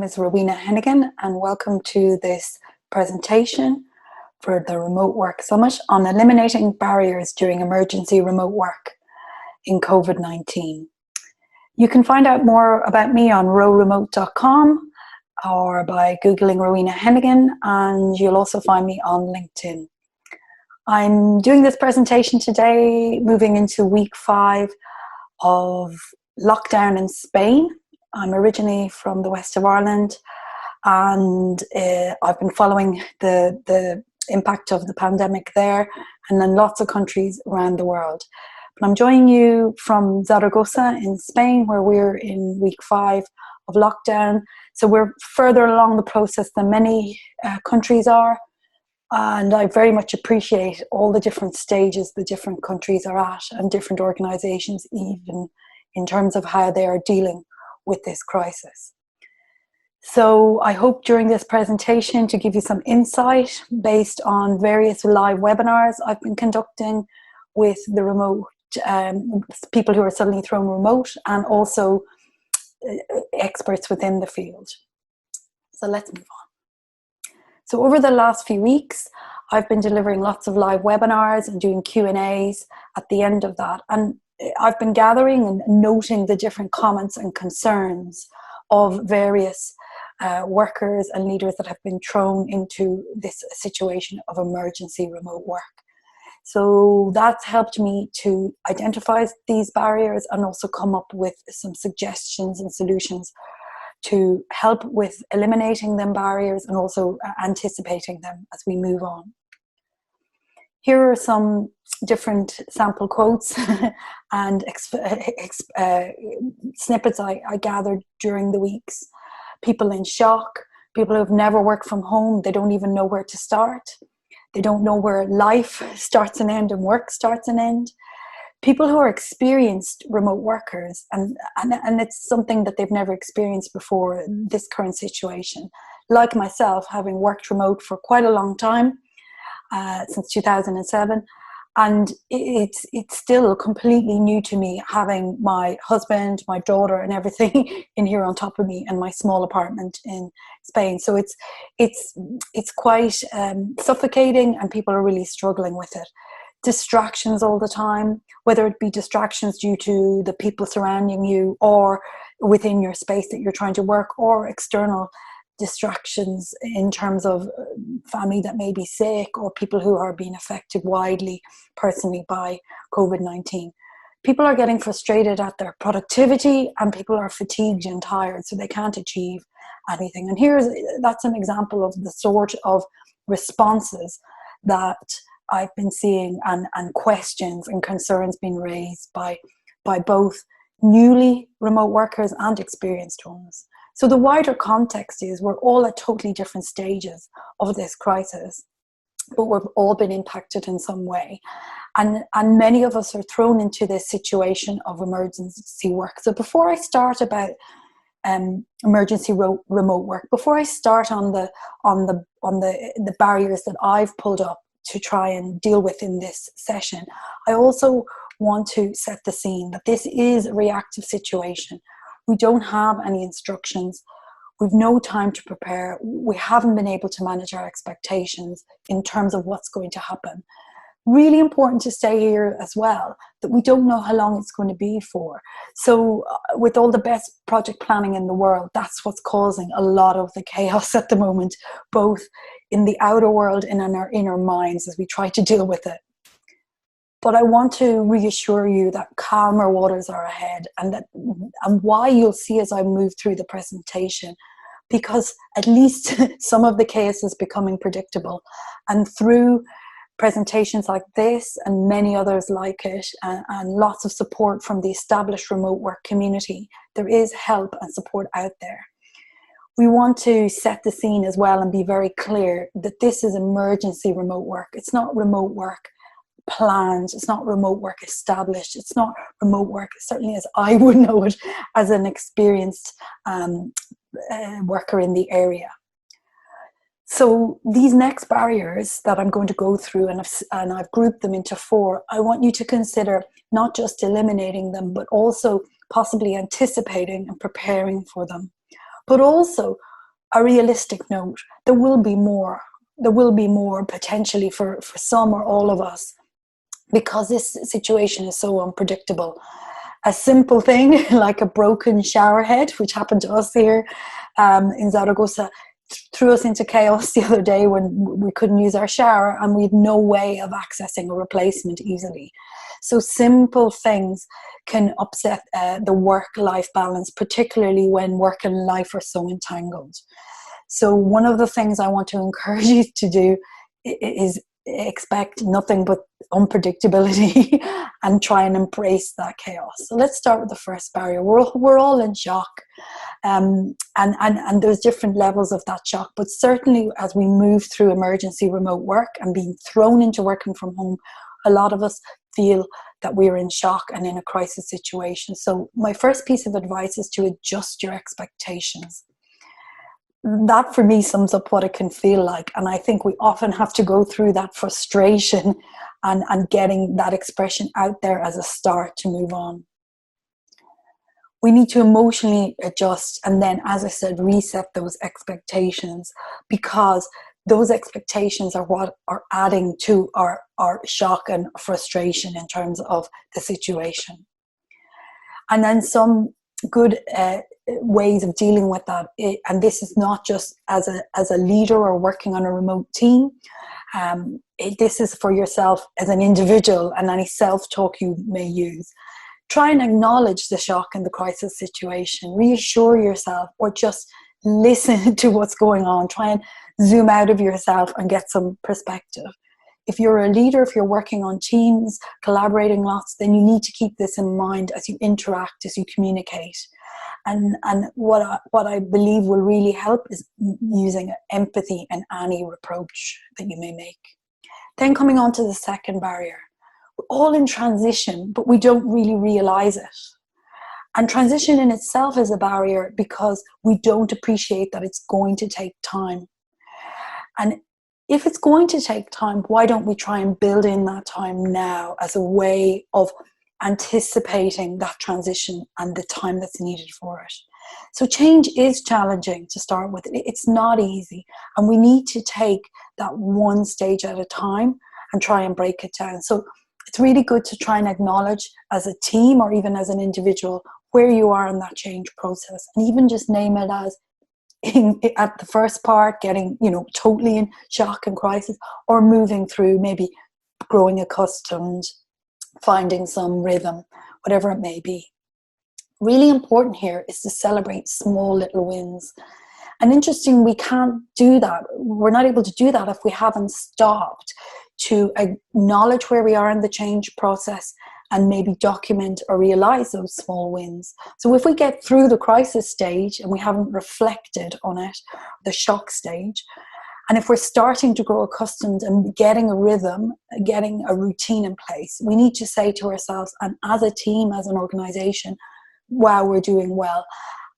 is Rowena Hennigan, and welcome to this presentation for the Remote Work Summit on eliminating barriers during emergency remote work in COVID-19. You can find out more about me on rowremote.com or by Googling Rowena Hennigan, and you'll also find me on LinkedIn. I'm doing this presentation today, moving into week 5 of lockdown in Spain. I'm originally from the west of Ireland, and I've been following the impact of the pandemic there and in lots of countries around the world. But I'm joining you from Zaragoza in Spain, where we're in week 5 of lockdown. So we're further along the process than many countries are. And I very much appreciate all the different stages the different countries are at, and different organizations, even in terms of how they are dealing with this crisis. So I hope during this presentation to give you some insight based on various live webinars I've been conducting with the remote people who are suddenly thrown remote, and also experts within the field. So let's move on. So over the last few weeks, I've been delivering lots of live webinars and doing Q&As at the end of that. And I've been gathering and noting the different comments and concerns of various workers and leaders that have been thrown into this situation of emergency remote work. So that's helped me to identify these barriers and also come up with some suggestions and solutions to help with eliminating them barriers and also anticipating them as we move on. Here are some different sample quotes and snippets I gathered during the weeks. People in shock, people who have never worked from home, they don't even know where to start. They don't know where life starts and ends and work starts and ends. People who are experienced remote workers, and it's something that they've never experienced before, this current situation. Like myself, having worked remote for quite a long time, since 2007, and it's still completely new to me, having my husband, my daughter and everything in here on top of me, and my small apartment in Spain. So it's quite suffocating, and people are really struggling with it. Distractions all the time, whether it be distractions due to the people surrounding you or within your space that you're trying to work, or external distractions in terms of family that may be sick, or people who are being affected widely personally by COVID-19. People are getting frustrated at their productivity, and people are fatigued and tired, so they can't achieve anything. And that's an example of the sort of responses that I've been seeing, and questions and concerns being raised by both newly remote workers and experienced ones. So the wider context is we're all at totally different stages of this crisis, but we've all been impacted in some way. And many of us are thrown into this situation of emergency work. So before I start about emergency remote work, before I start on the barriers that I've pulled up to try and deal with in this session, I also want to set the scene that this is a reactive situation. We don't have any instructions. We've no time to prepare. We haven't been able to manage our expectations in terms of what's going to happen. Really important to say here as well that we don't know how long it's going to be for. So with all the best project planning in the world, that's what's causing a lot of the chaos at the moment, both in the outer world and in our inner minds as we try to deal with it. But I want to reassure you that calmer waters are ahead, and why you'll see as I move through the presentation, because at least some of the chaos is becoming predictable. And through presentations like this and many others like it, and lots of support from the established remote work community, there is help and support out there. We want to set the scene as well and be very clear that this is emergency remote work. It's not remote work planned, it's not remote work established, it's not remote work, certainly as I would know it as an experienced worker in the area. So these next barriers that I'm going to go through, and I've grouped them into 4, I want you to consider not just eliminating them, but also possibly anticipating and preparing for them. But also a realistic note, there will be more. There will be more potentially for some or all of us, because this situation is so unpredictable. A simple thing like a broken shower head, which happened to us here in Zaragoza, threw us into chaos the other day when we couldn't use our shower and we had no way of accessing a replacement easily. So simple things can upset the work-life balance, particularly when work and life are so entangled. So one of the things I want to encourage you to do is expect nothing but unpredictability and try and embrace that chaos. So let's start with the first barrier. We're all in shock. And there's different levels of that shock, but certainly as we move through emergency remote work and being thrown into working from home, a lot of us feel that we're in shock and in a crisis situation. So my first piece of advice is to adjust your expectations. That for me sums up what it can feel like, and I think we often have to go through that frustration and getting that expression out there as a start to move on. We need to emotionally adjust and then, as I said, reset those expectations, because those expectations are what are adding to our shock and frustration in terms of the situation. And then some good ways of dealing with that, and this is not just as a leader or working on a remote team, this is for yourself as an individual and any self-talk you may use. Try and acknowledge the shock and the crisis situation. Reassure yourself, or just listen to what's going on. Try and zoom out of yourself and get some perspective. If you're a leader, if you're working on teams, collaborating lots, then you need to keep this in mind as you interact, as you communicate. And what I believe will really help is using empathy in any approach that you may make. Then coming on to the second barrier. We're all in transition, but we don't really realize it. And transition in itself is a barrier because we don't appreciate that it's going to take time. And if it's going to take time, why don't we try and build in that time now as a way of anticipating that transition and the time that's needed for it? So change is challenging to start with. It's not easy. And we need to take that one stage at a time and try and break it down. So it's really good to try and acknowledge as a team or even as an individual where you are in that change process, and even just name it as at the first part, getting, totally in shock and crisis, or moving through, maybe growing accustomed, finding some rhythm, whatever it may be. Really important here is to celebrate small little wins. And interesting, we can't do that. We're not able to do that if we haven't stopped to acknowledge where we are in the change process and maybe document or realize those small wins. So if we get through the crisis stage and we haven't reflected on it, the shock stage, and if we're starting to grow accustomed and getting a rhythm, getting a routine in place, we need to say to ourselves, and as a team, as an organization, wow, we're doing well.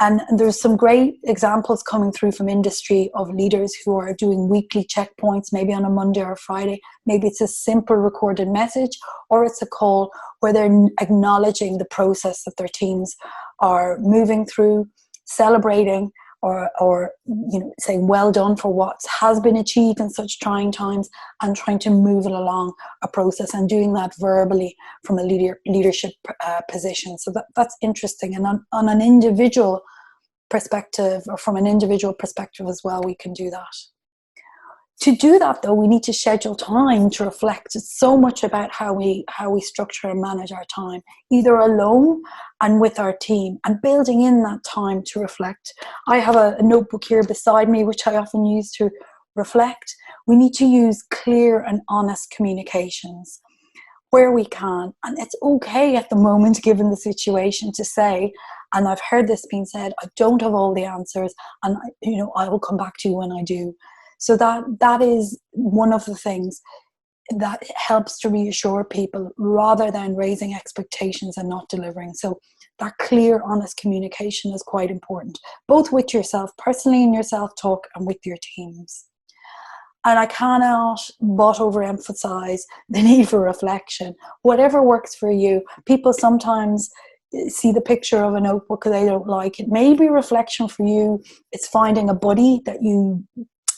And there's some great examples coming through from industry of leaders who are doing weekly checkpoints, maybe on a Monday or a Friday. Maybe it's a simple recorded message, or it's a call where they're acknowledging the process that their teams are moving through, celebrating, or saying well done for what has been achieved in such trying times, and trying to move it along a process and doing that verbally from a leadership position. So that's interesting. And on an individual perspective, or from an individual perspective as well, we can do that. To do that, though, we need to schedule time to reflect. It's so much about how we structure and manage our time, either alone and with our team, and building in that time to reflect. I have a notebook here beside me, which I often use to reflect. We need to use clear and honest communications where we can. And it's okay at the moment, given the situation, to say, and I've heard this being said, I don't have all the answers, and I will come back to you when I do. So that is one of the things that helps to reassure people, rather than raising expectations and not delivering. So that clear, honest communication is quite important, both with yourself personally in your self-talk and with your teams. And I cannot but overemphasize the need for reflection. Whatever works for you. People sometimes see the picture of a notebook they don't like. It may be reflection for you. It's finding a buddy that you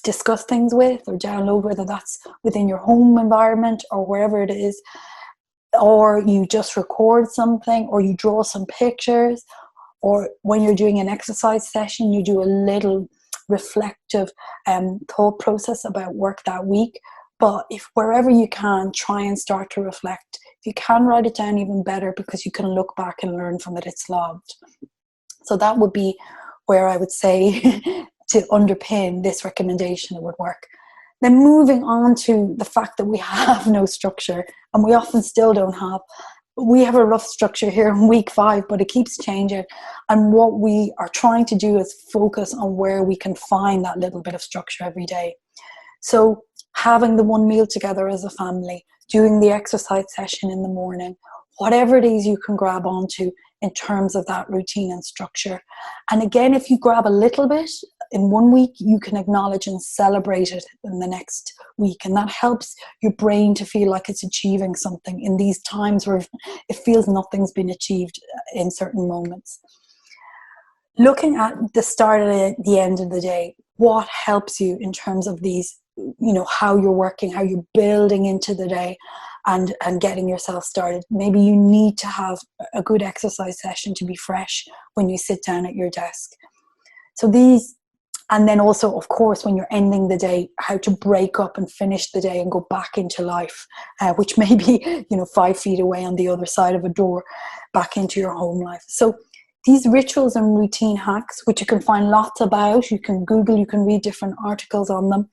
discuss things with or download, whether that's within your home environment or wherever it is, or you just record something, or you draw some pictures, or when you're doing an exercise session, you do a little reflective thought process about work that week. But if wherever you can, try and start to reflect. If you can write it down, even better, because you can look back and learn from it. It's loved. So that would be where I would say to underpin this recommendation, it would work. Then moving on to the fact that we have no structure, and we often still don't have. We have a rough structure here in week 5, but it keeps changing. And what we are trying to do is focus on where we can find that little bit of structure every day. So having the one meal together as a family, doing the exercise session in the morning, whatever it is you can grab onto in terms of that routine and structure. And again, if you grab a little bit in one week, you can acknowledge and celebrate it in the next week. And that helps your brain to feel like it's achieving something in these times where it feels nothing's been achieved in certain moments. Looking at the start and the end of the day, what helps you in terms of these, how you're working, how you're building into the day and getting yourself started. Maybe you need to have a good exercise session to be fresh when you sit down at your desk. So these, and then also, of course, when you're ending the day, how to break up and finish the day and go back into life, which may be, 5 feet away on the other side of a door, back into your home life. So these rituals and routine hacks, which you can find lots about, you can Google, you can read different articles on them.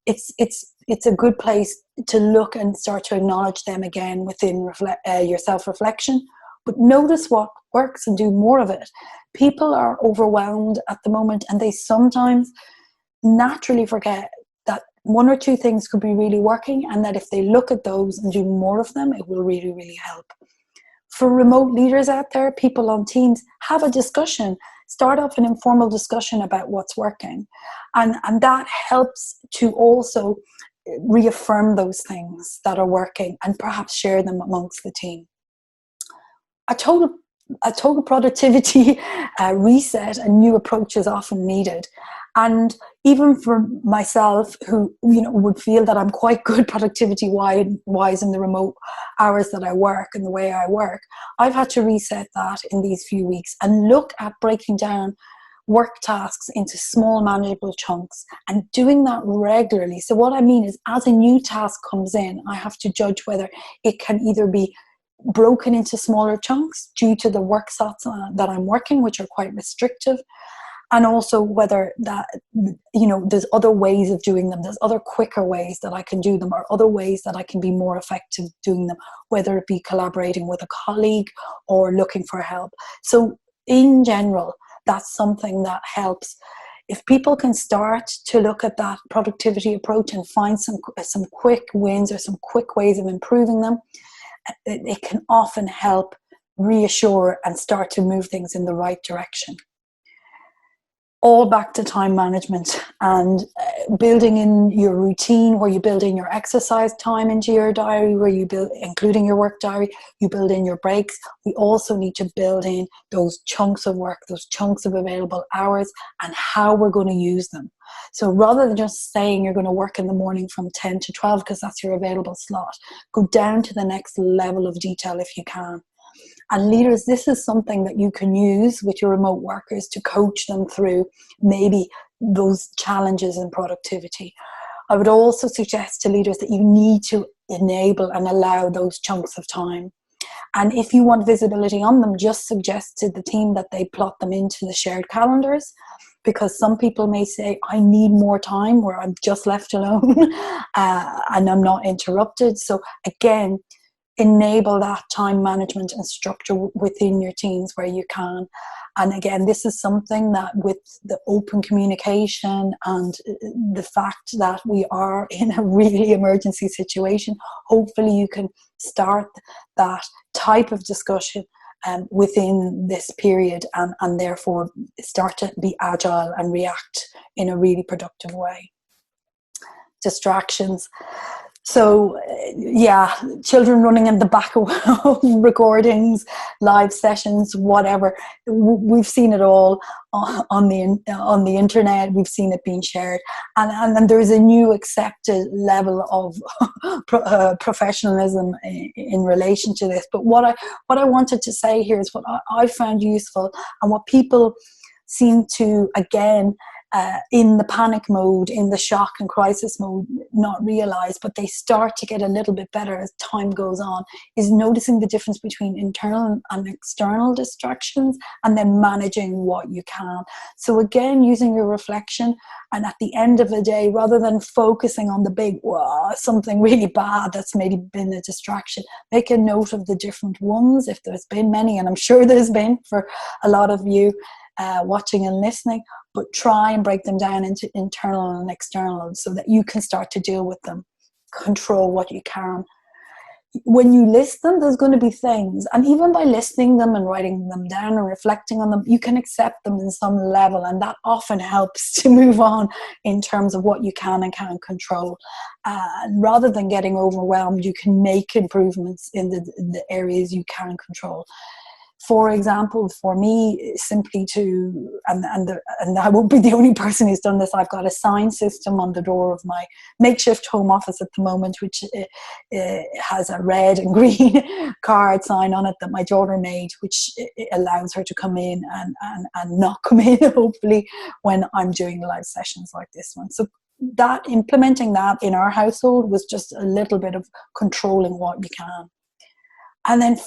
It's a good place to look and start to acknowledge them again within your self-reflection. But notice what works and do more of it. People are overwhelmed at the moment, and they sometimes naturally forget that 1 or 2 things could be really working, and that if they look at those and do more of them, it will really, really help. For remote leaders out there, people on teams, have a discussion. Start off an informal discussion about what's working. And that helps to also reaffirm those things that are working and perhaps share them amongst the team. A total productivity reset and new approach is often needed. And even for myself, who would feel that I'm quite good productivity wise in the remote hours that I work and the way I work, I've had to reset that in these few weeks and look at breaking down work tasks into small manageable chunks and doing that regularly. So what I mean is, as a new task comes in, I have to judge whether it can either be broken into smaller chunks due to the work slots that I'm working, which are quite restrictive, and also whether that, there's other ways of doing them. There's other quicker ways that I can do them, or other ways that I can be more effective doing them, whether it be collaborating with a colleague or looking for help. So in general, that's something that helps. If people can start to look at that productivity approach and find some quick wins or some quick ways of improving them, it can often help reassure and start to move things in the right direction. All back to time management and building in your routine, where you build in your exercise time into your diary, where you build, including your work diary, you build in your breaks. We also need to build in those chunks of work, those chunks of available hours, and how we're going to use them. So rather than just saying you're going to work in the morning from 10 to 12 because that's your available slot, go down to the next level of detail if you can. And leaders, this is something that you can use with your remote workers to coach them through maybe those challenges in productivity. I would also suggest to leaders that you need to enable and allow those chunks of time. And if you want visibility on them, just suggest to the team that they plot them into the shared calendars, because some people may say, I need more time where I'm just left alone and I'm not interrupted. So again, enable that time management and structure within your teams where you can. And again, this is something that, with the open communication and the fact that we are in a really emergency situation, hopefully you can start that type of discussion within this period, and therefore start to be agile and react in a really productive way. Distractions. So yeah, children running in the back of recordings, live sessions, whatever. We've seen it all on the internet. We've seen it being shared, and there's a new accepted level of professionalism in relation to this. But what I wanted to say here is what I found useful, and what people seem to, again, in the panic mode, in the shock and crisis mode, not realize, but they start to get a little bit better as time goes on, is noticing the difference between internal and external distractions, and then managing what you can. So again, using your reflection, and at the end of the day, rather than focusing on the big, something really bad that's maybe been a distraction, make a note of the different ones, if there's been many, and I'm sure there's been for a lot of you watching and listening, but try and break them down into internal and external so that you can start to deal with them, control what you can. When you list them, there's going to be things, and even by listing them and writing them down and reflecting on them, you can accept them in some level, and that often helps to move on in terms of what you can and can't control. And rather than getting overwhelmed, you can make improvements in the areas you can control. For example, for me, simply to, and I won't be the only person who's done this, I've got a sign system on the door of my makeshift home office at the moment, which has a red and green card sign on it that my daughter made, which allows her to come in and not come in, hopefully, when I'm doing live sessions like this one. So that, implementing that in our household was just a little bit of controlling what you can. And then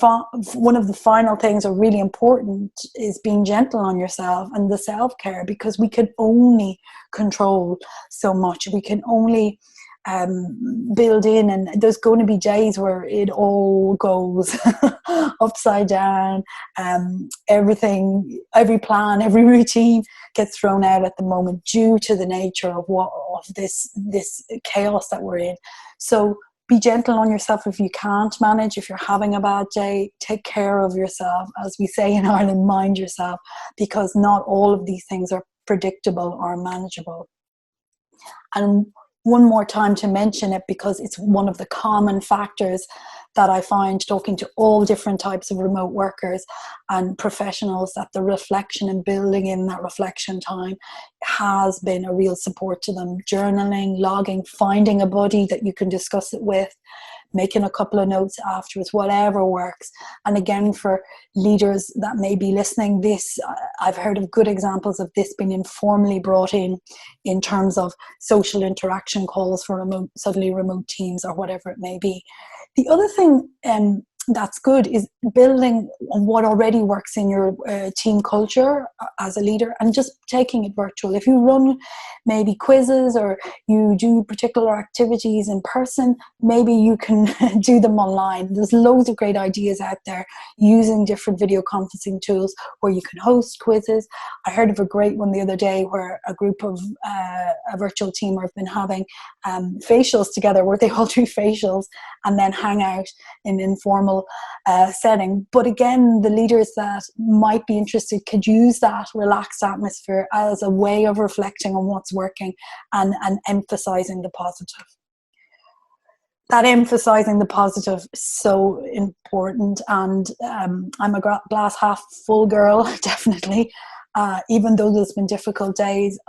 one of the final things, are really important, is being gentle on yourself and the self-care, because we can only control so much. We can only build in, and there's going to be days where it all goes upside down. Everything, every plan, every routine gets thrown out at the moment due to the nature of this chaos that we're in. So be gentle on yourself if you can't manage. If you're having a bad day, take care of yourself. As we say in Ireland, mind yourself, because not all of these things are predictable or manageable. And one more time to mention it, because it's one of the common factors that I find talking to all different types of remote workers and professionals, that the reflection and building in that reflection time has been a real support to them. Journaling, logging, finding a buddy that you can discuss it with, making a couple of notes afterwards, whatever works. And again, for leaders that may be listening, this, I've heard of good examples of this being informally brought in terms of social interaction calls for suddenly remote teams or whatever it may be. The other thing that's good is building on what already works in your team culture as a leader, and just taking it virtual. If you run maybe quizzes, or you do particular activities in person, maybe you can do them online. There's loads of great ideas out there using different video conferencing tools where you can host quizzes. I heard of a great one the other day where a group of a virtual team have been having facials together, where they all do facials and then hang out in informal setting. But again, the leaders that might be interested could use that relaxed atmosphere as a way of reflecting on what's working and emphasizing the positive. That emphasizing the positive is so important. And I'm a glass half full girl, definitely. Even though there's been difficult days,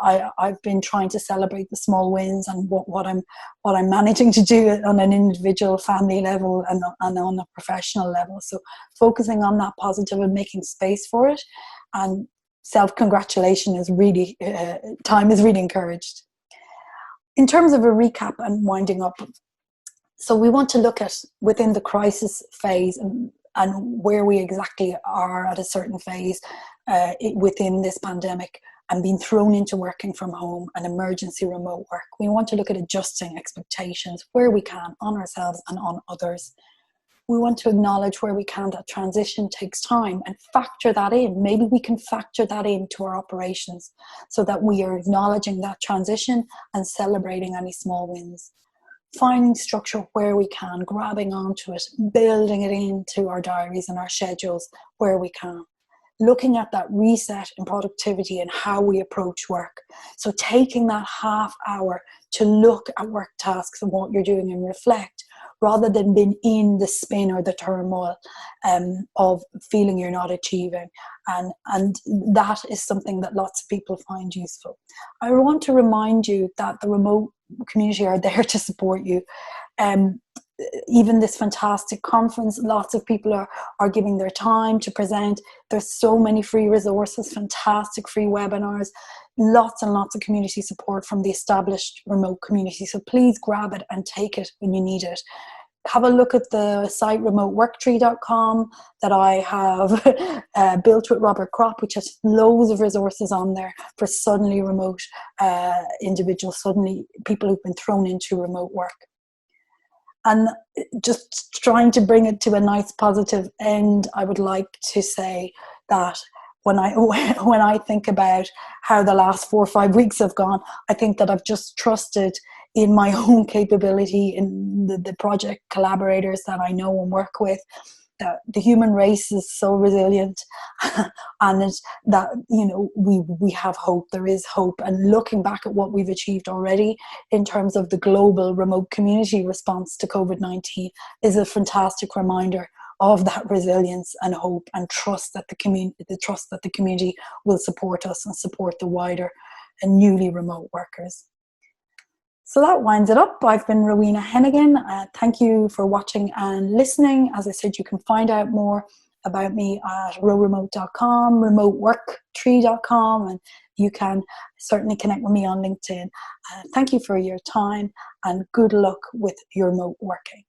I've been trying to celebrate the small wins and what I'm managing to do on an individual, family level and on a professional level. So focusing on that positive and making space for it, and self-congratulation is really, time is really encouraged. In terms of a recap and winding up, so we want to look at within the crisis phase and where we exactly are at a certain phase within this pandemic, and being thrown into working from home and emergency remote work. We want to look at adjusting expectations where we can on ourselves and on others. We want to acknowledge where we can that transition takes time and factor that in. Maybe we can factor that into our operations so that we are acknowledging that transition and celebrating any small wins. Finding structure where we can, grabbing onto it, building it into our diaries and our schedules where we can. looking at that reset in productivity and how we approach work. So taking that half hour to look at work tasks and what you're doing and reflect, rather than being in the spin or the turmoil of feeling you're not achieving. And that is something that lots of people find useful. I want to remind you that the remote community are there to support you. Even this fantastic conference, lots of people are giving their time to present. There's so many free resources, fantastic free webinars, lots and lots of community support from the established remote community. So please grab it and take it when you need it. Have a look at the site remoteworktree.com that I have built with Robert Kropp, which has loads of resources on there for suddenly remote individuals, suddenly people who've been thrown into remote work. And just trying to bring it to a nice positive end, I would like to say that when I think about how the last 4 or 5 weeks have gone, I think that I've just trusted in my own capability, in the project collaborators that I know and work with, that the human race is so resilient, and that, you know, we have hope. There is hope. And looking back at what we've achieved already in terms of the global remote community response to COVID-19 is a fantastic reminder of that resilience and hope and trust that the community will support us and support the wider and newly remote workers. So that winds it up. I've been Rowena Hennigan. Thank you for watching and listening. As I said, you can find out more about me at rowremote.com, remoteworktree.com, and you can certainly connect with me on LinkedIn. Thank you for your time and good luck with your remote working.